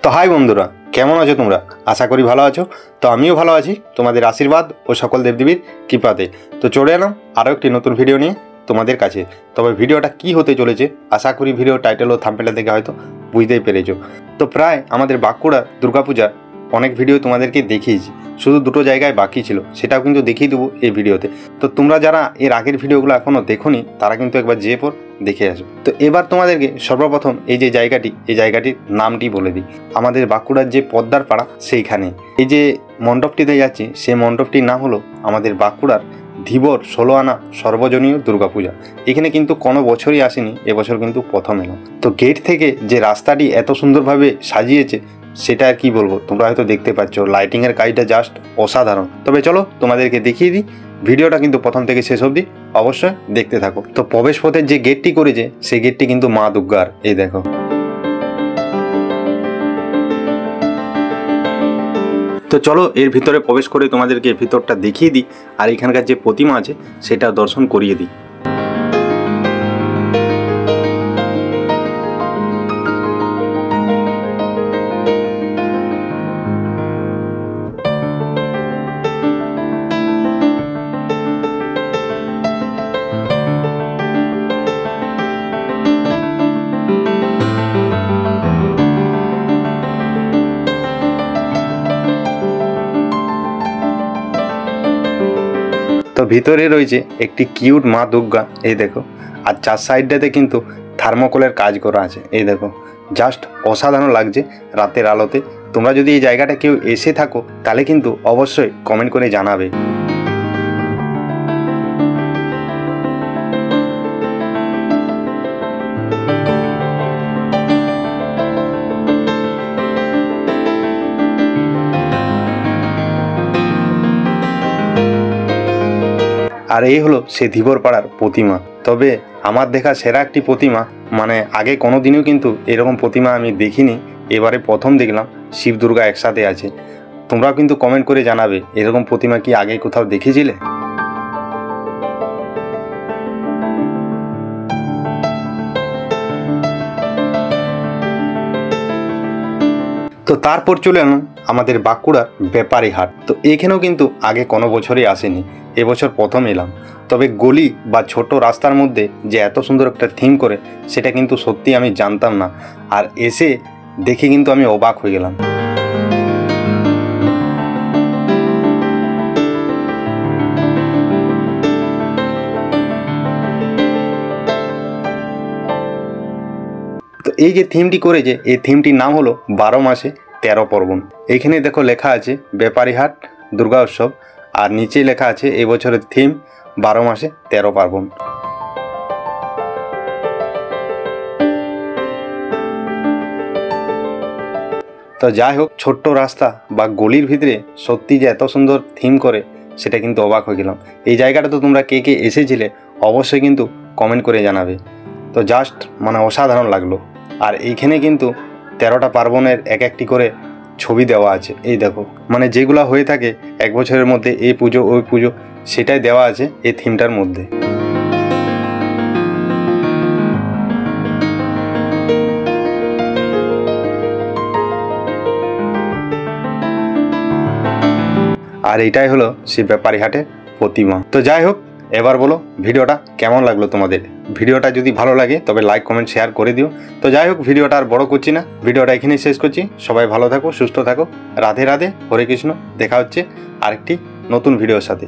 তো হাই বন্ধুরা, কেমন আছো তোমরা? আশা করি ভালো আছো। তো আমিও ভালো আছি তোমাদের আশীর্বাদ ও সকল দেবদেবীর কৃপাতে। তো চলে এলাম আরও একটি নতুন ভিডিও নিয়ে তোমাদের কাছে। তবে ভিডিওটা কি হতে চলেছে আশা করি ভিডিও টাইটেল ও থাম্বনেল দেখে হয়তো বুঝতেই পেরেছো। তো প্রায় আমাদের বাঁকুড়া দুর্গাপূজার অনেক ভিডিও তোমাদেরকে দেখিয়েছি, শুধু দুটো জায়গায় বাকি ছিল, সেটাও কিন্তু দেখিয়ে দেবো এই ভিডিওতে। তো তোমরা যারা এর আগের ভিডিওগুলো এখনও দেখোনি তারা কিন্তু একবার যেয়ে পর দেখে আসো। তো এবার তোমাদেরকে সর্বপ্রথম এই যে জায়গাটি, এই জায়গাটির নামটি বলে দিই। আমাদের বাঁকুড়ার যে পদ্মার পাড়া সেইখানে এই যে মণ্ডপটিতে যাচ্ছি, সেই মণ্ডপটির নাম হলো আমাদের বাঁকুড়ার ধীবর 16 আনা সর্বজনীয় দুর্গাপূজা। এখানে কিন্তু কোনো বছরই আসেনি, এবছর কিন্তু প্রথম এলাম। তো গেট থেকে যে রাস্তাটি এত সুন্দরভাবে সাজিয়েছে সেটা আর কি বলবো, তোমরা হয়তো দেখতে পাচ্ছ লাইটিংয়ের কাজটা জাস্ট অসাধারণ। তবে চলো তোমাদেরকে দেখিয়ে দিই, ভিডিওটা কিন্তু প্রথম থেকে শেষ অবধি অবশ্যই দেখতে থাকো। তো প্রবেশ পথের যে গেটটি করেছে সেই গেটটি কিন্তু মা দুর্গার, এই দেখো। তো চলো এর ভিতরে প্রবেশ করে তোমাদেরকে ভিতরটা দেখিয়ে দিই, আর এখানকার যে প্রতিমা আছে সেটা দর্শন করিয়ে দিই। তো ভিতরে রয়েছে একটি কিউট মা দুর্গা, এই দেখো। আর চার সাইডটাতে কিন্তু থার্মোকলের কাজ করা আছে, এই দেখো। জাস্ট অসাধারণ লাগছে রাতের আলোতে। তোমরা যদি এই জায়গাটা কেউ এসে থাকো তাহলে কিন্তু অবশ্যই কমেন্ট করে জানাবে। আর এই হলো সে ধীবর পাড়ার প্রতিমা। তবে আমার দেখা সেরা একটি প্রতিমা, মানে আগে কোনো দিনও কিন্তু এরকম প্রতিমা আমি দেখিনি, এবারে প্রথম দেখলাম শিব দুর্গা একসাথে আছে। তোমরাও কিন্তু কমেন্ট করে জানাবে এরকম প্রতিমা কি আগে কোথাও দেখেছিলে। তো তারপর চলে এলাম আমাদের বাঁকুড়ার ব্যাপারী হাট। তো এখানেও কিন্তু আগে কোনো বছরই আসেনি, এবছর প্রথম এলাম। তবে গলি বা ছোট রাস্তার মধ্যে যে এত সুন্দর একটা থিম করে সেটা কিন্তু সত্যি আমি জানতাম না, আর এসে দেখে কিন্তু আমি অবাক হয়ে গেলাম। তো এই যে থিমটি করেছে এই থিমটির নাম হলো 12 মাসে 13 পার্বণ। এইখানে দেখো লেখা আছে ব্যাপারীহাট দুর্গা উৎসব, আর নিচে লেখা আছে এই বছরের থিম 12 মাসে 13 পার্বণ। তো যাই হোক, ছোট্ট রাস্তা বা গলির ভিতরে সত্যি যে এত সুন্দর থিম করে সেটা কিন্তু অবাক হয়ে গেলাম। এই জায়গাটা তো তোমরা কে কে এসেছিলে অবশ্যই কিন্তু কমেন্ট করে জানাবে। তো জাস্ট মানে অসাধারণ লাগলো। আর এইখানে কিন্তু 13টা পার্বণের এক একটি করে ছবি দেওয়া আছে, এই দেখো। মানে যেগুলো হয়ে থাকে এক বছরের মধ্যে, এই পুজো ওই পুজো, সেটাই দেওয়া আছে এই থিমটার মধ্যে। আর এটাই হলো সেই ব্যাপারী হাটের প্রতিমা। তো যাই হোক, এবার বলো ভিডিওটা কেমন লাগলো তোমাদের। ভিডিওটা যদি ভালো লাগে তবে লাইক কমেন্ট শেয়ার করে দিও। তো যাই হোক, ভিডিওটা আর বড় করছি না, ভিডিওটা এখানেই শেষ করছি। সবাই ভালো থাকো, সুস্থ থাকো, রাধে রাধে, হরে কৃষ্ণ। দেখা হচ্ছে আরেকটি নতুন ভিডিওর সাথে।